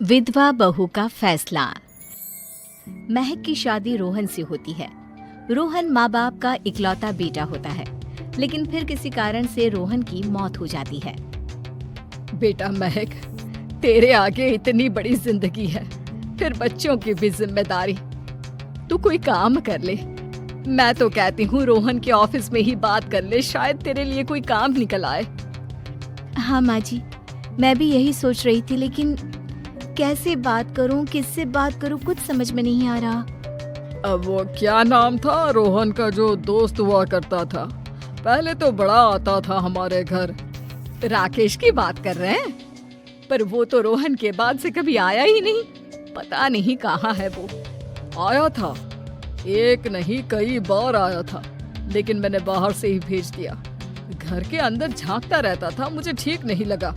विधवा बहू का फैसला। महक की शादी रोहन से होती है। रोहन माँ बाप का इकलौता बेटा होता है, लेकिन फिर किसी कारण से रोहन की मौत हो जाती है। बेटा महक, तेरे आगे इतनी बड़ी जिंदगी है, फिर बच्चों की भी जिम्मेदारी। तू कोई काम कर ले। मैं तो कहती हूँ रोहन के ऑफिस में ही बात कर ले, शायद तेरे लिए कोई काम निकल आए। हाँ माँ जी, मैं भी यही सोच रही थी, लेकिन कैसे बात करूं, किससे बात करूं, कुछ समझ में नहीं आ रहा। अब वो क्या नाम था रोहन का जो दोस्त हुआ करता था, पहले तो बड़ा आता था हमारे घर। राकेश की बात कर रहे हैं? पर वो तो रोहन के बाद से कभी आया ही नहीं, पता नहीं कहाँ है वो। आया था, एक नहीं कई बार आया था, लेकिन मैंने बाहर से ही भेज दिया। घर के अंदर झांकता रहता था, मुझे ठीक नहीं लगा।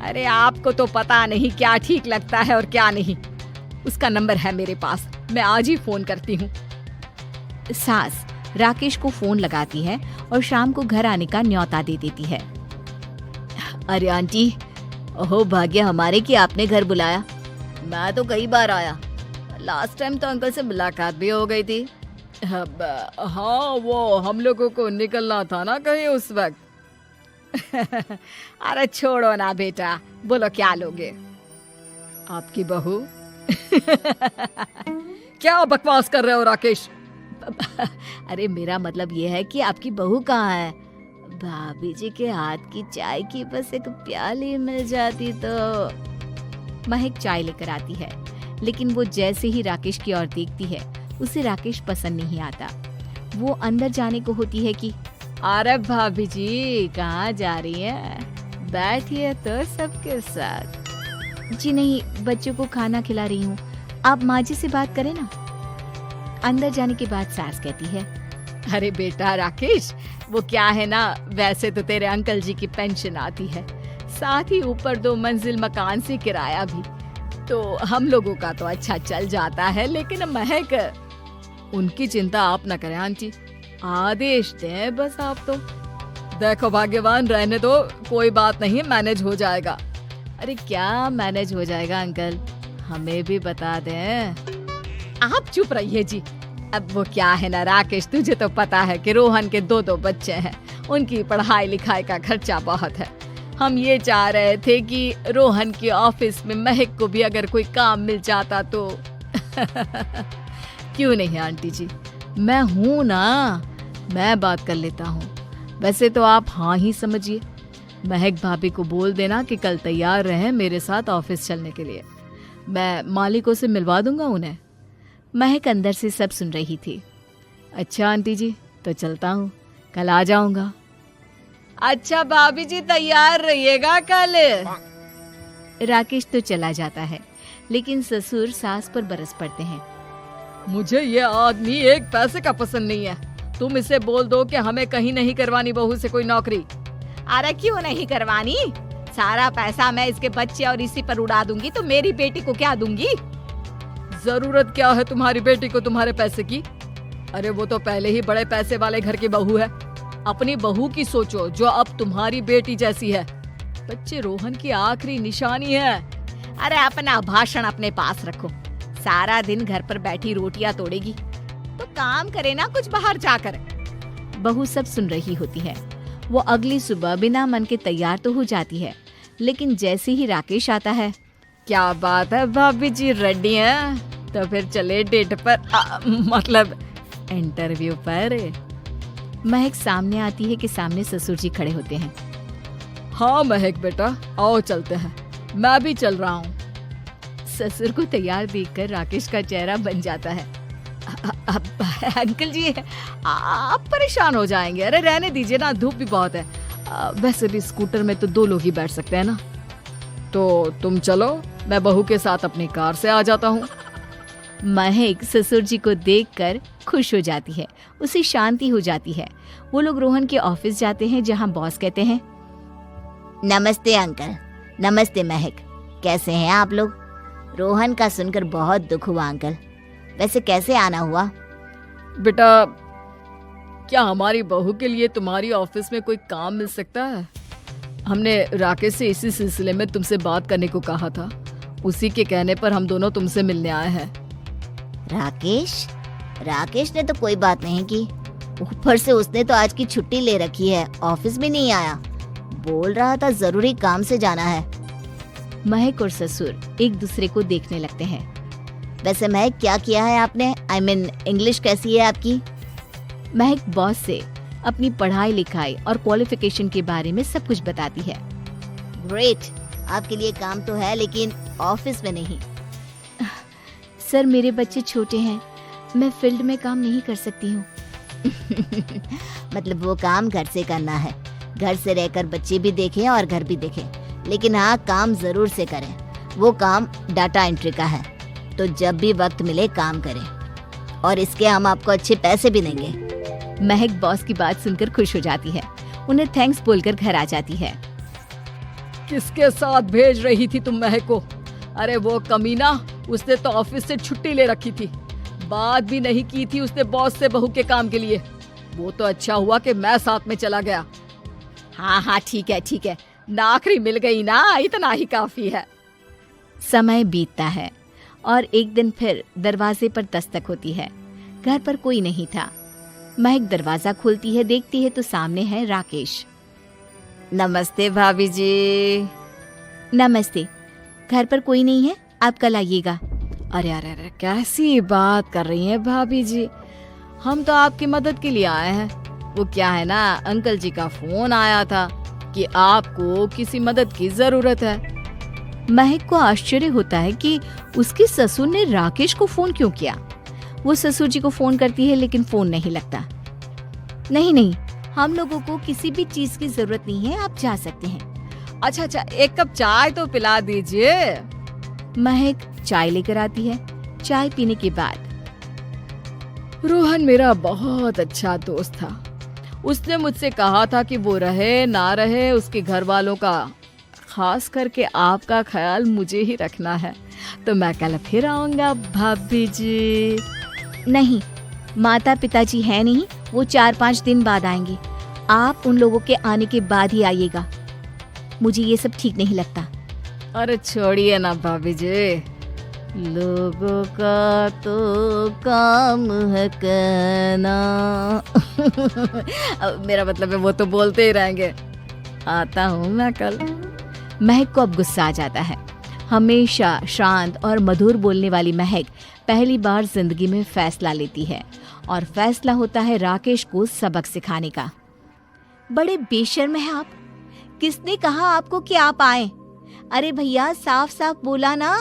अरे आपको तो पता नहीं क्या ठीक लगता है और क्या नहीं। उसका नंबर है मेरे पास, मैं आज ही फोन करती हूँ। सास राकेश को फोन लगाती है और शाम को घर आने का न्योता दे देती है। अरे आंटी, ओहो भाग्य हमारे कि आपने घर बुलाया। मैं तो कई बार आया, लास्ट टाइम तो अंकल से मुलाकात भी हो गई थी। हाँ, वो हम लोगों को निकलना था ना कहीं उस वक्त। अरे छोड़ो ना बेटा, बोलो क्या लोगे? आपकी बहू। क्या बकवास कर रहे हो राकेश? अरे मेरा मतलब ये है कि आपकी बहू कहाँ है? भाभी जी के हाथ की चाय की बस एक प्याली मिल जाती तो। महक चाय लेकर आती है, लेकिन वो जैसे ही राकेश की ओर देखती है, उसे राकेश पसंद नहीं आता। वो अंदर जाने को होती है कि अरे भाभी जी कहाँ जा रही है? बैठिए तो सबके साथ। जी नहीं, बच्चों को खाना खिला रही हूँ। आप माँ जी से बात करें ना। अंदर जाने के बाद सास कहती है, अरे बेटा राकेश, वो क्या है ना, वैसे तो तेरे अंकल जी की पेंशन आती है, साथ ही ऊपर 2 मंजिल मकान से किराया भी, तो हम लोगों का तो अच्छा चल जाता है। लेकिन महक, उनकी चिंता आप न करें आंटी, आदेश दें बस आप तो। देखो भाग्यवान रहने दो, कोई बात नहीं, मैनेज हो जाएगा। अरे क्या मैनेज हो जाएगा अंकल, हमें भी बता दें। आप चुप रहिए जी। अब वो क्या है ना राकेश, तुझे तो पता है कि रोहन के 2 बच्चे हैं, उनकी पढ़ाई लिखाई का खर्चा बहुत है। हम ये चाह रहे थे कि रोहन के ऑफिस में महक को भी अगर कोई काम मिल जाता तो। क्यों नहीं आंटी जी, मैं हूँ ना, मैं बात कर लेता हूँ। वैसे तो आप हाँ ही समझिए। महक भाभी को बोल देना कि कल तैयार रहें मेरे साथ ऑफिस चलने के लिए। मैं मालिकों से मिलवा दूंगा उन्हें। महक अंदर से सब सुन रही थी। अच्छा आंटी जी, तो चलता हूँ, कल आ जाऊंगा। अच्छा भाभी जी, तैयार रहिएगा कल। राकेश तो चला जाता है, लेकिन ससुर सास पर बरस पड़ते हैं। मुझे ये आदमी एक पैसे का पसंद नहीं है। तुम इसे बोल दो कि हमें कहीं नहीं करवानी बहू से कोई नौकरी। अरे क्यों नहीं करवानी? सारा पैसा मैं इसके बच्चे और इसी पर उड़ा दूंगी, तो मेरी बेटी को क्या दूंगी? जरूरत क्या है तुम्हारी बेटी को तुम्हारे पैसे की? अरे वो तो पहले ही बड़े पैसे वाले घर की बहू है। अपनी बहू की सोचो जो अब तुम्हारी बेटी जैसी है। बच्चे रोहन की आखिरी निशानी है। अरे अपना भाषण अपने पास रखो। सारा दिन घर पर बैठी रोटियां तोड़ेगी, तो काम करे ना कुछ बाहर जाकर। बहू सब सुन रही होती है। वो अगली सुबह बिना मन के तैयार तो हो जाती है, लेकिन जैसे ही राकेश आता है, क्या बात है भाभी जी, रेडी हैं? तो फिर चले डेट पर, मतलब इंटरव्यू पर। महक सामने आती है कि सामने ससुर जी खड़े होते हैं। हाँ महक बेटा, आओ चलते हैं, मैं भी चल रहा हूँ। ससुर को तैयार देखकर राकेश का चेहरा बन जाता है। अंकल जी, आप परेशान हो जाएंगे। अरे रहने दीजिए ना, धूप भी बहुत है। वैसे भी स्कूटर में तो 2 लोग ही बैठ सकते हैं ना। तो तुम चलो, मैं बहू के साथ अपनी कार से आ जाता हूँ। महक ससुर जी को देखकर खुश हो जाती है, उसे शांति हो जाती है। वो लोग रोहन के ऑफिस जाते हैं, जहाँ बॉस कहते हैं, नमस्ते अंकल। नमस्ते महक, कैसे हैं आप लोग? रोहन का सुनकर बहुत दुख हुआ अंकल। वैसे कैसे आना हुआ? बेटा, क्या हमारी बहू के लिए तुम्हारी ऑफिस में कोई काम मिल सकता है? हमने राकेश से इसी सिलसिले में तुमसे बात करने को कहा था। उसी के कहने पर हम दोनों तुमसे मिलने आए हैं। राकेश ने तो कोई बात नहीं की, ऊपर से उसने तो आज की छुट्टी ले रखी है, ऑफिस भी नहीं आया। बोल रहा था जरूरी काम से जाना है। महक और ससुर एक दूसरे को देखने लगते हैं। वैसे महक, क्या किया है आपने? I mean, इंग्लिश कैसी है आपकी? महक बॉस से अपनी पढ़ाई लिखाई और क्वालिफिकेशन के बारे में सब कुछ बताती है। ग्रेट, आपके लिए काम तो है लेकिन ऑफिस में नहीं। सर, मेरे बच्चे छोटे हैं, मैं फील्ड में काम नहीं कर सकती हूँ। मतलब वो काम घर से करना है, घर से रहकर बच्चे भी देखें और घर भी देखें, लेकिन हाँ, काम जरूर से करें। वो काम डाटा एंट्री का है, तो जब भी वक्त मिले काम करें, और इसके हम आपको अच्छे पैसे भी देंगे। महक बॉस की बात सुनकर खुश हो जाती है, उन्हें थैंक्स बोलकर घर आ जाती है। किसके साथ भेज रही थी तुम महक को? अरे वो कमीना, उसने तो ऑफिस से छुट्टी ले रखी थी, बात भी नहीं की थी उसने बॉस से बहू के काम के लिए। वो तो अच्छा हुआ कि मैं साथ में चला गया। हाँ ठीक है, नौकरी मिल गई ना, इतना ही काफी है। समय बीतता है और एक दिन फिर दरवाजे पर दस्तक होती है। घर पर कोई नहीं था। महक दरवाजा खोलती है, देखती है तो सामने है राकेश। नमस्ते भाभी जी। नमस्ते, घर पर कोई नहीं है, आप कल आइएगा। अरे कैसी बात कर रही हैं भाभी जी, हम तो आपकी मदद के लिए आए हैं। वो क्या है ना, अंकल जी का फोन आया था कि आपको किसी मदद की जरूरत है। महक को आश्चर्य होता है कि उसके ससुर ने राकेश को फोन क्यों किया। वो ससुर जी को फोन करती है लेकिन फोन नहीं लगता। नहीं, हम लोगों को किसी भी चीज की जरूरत नहीं है, आप जा सकते हैं। अच्छा, एक कप चाय तो पिला दीजिए। महक चाय लेकर आती है। चाय पीने के बाद, रोहन मेरा बहुत अच्छा दोस्त था, उसने मुझसे कहा था कि वो रहे ना रहे, उसके घर वालों का, खास करके आपका ख्याल मुझे ही रखना है। तो मैं कल फिर आऊंगा भाभी जी। नहीं, माता पिताजी है नहीं, वो 4-5 दिन बाद आएंगे। आप उन लोगों के आने के बाद ही आइएगा। मुझे ये सब ठीक नहीं लगता। अरे छोड़िए ना भाभी जी, लोगों का तो काम है कहना। मेरा मतलब है वो तो बोलते ही रहेंगे। आता हूँ मैं कल। महक को अब गुस्सा आ जाता है। हमेशा शांत और मधुर बोलने वाली महक पहली बार जिंदगी में फैसला लेती है, और फैसला होता है राकेश को सबक सिखाने का। बड़े बेशर्म हैं आप। किसने कहा आपको कि आप आए? अरे भैया, साफ साफ बोला ना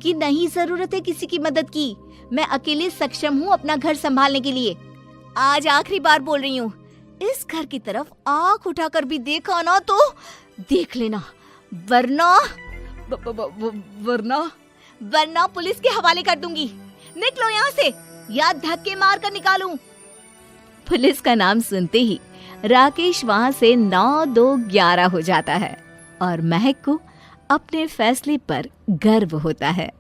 कि नहीं जरूरत है किसी की मदद की। मैं अकेले सक्षम हूँ अपना घर संभालने के लिए। आज आखिरी बार बोल रही हूँ, इस घर की तरफ आंख उठाकर भी देखा ना तो देख लेना, वरना पुलिस के हवाले कर दूंगी। निकलो यहाँ से, या धक्के मार कर निकालूं। पुलिस का नाम सुनते ही राकेश वहां से 9-2-11 हो जाता है, और महक को अपने फैसले पर गर्व होता है।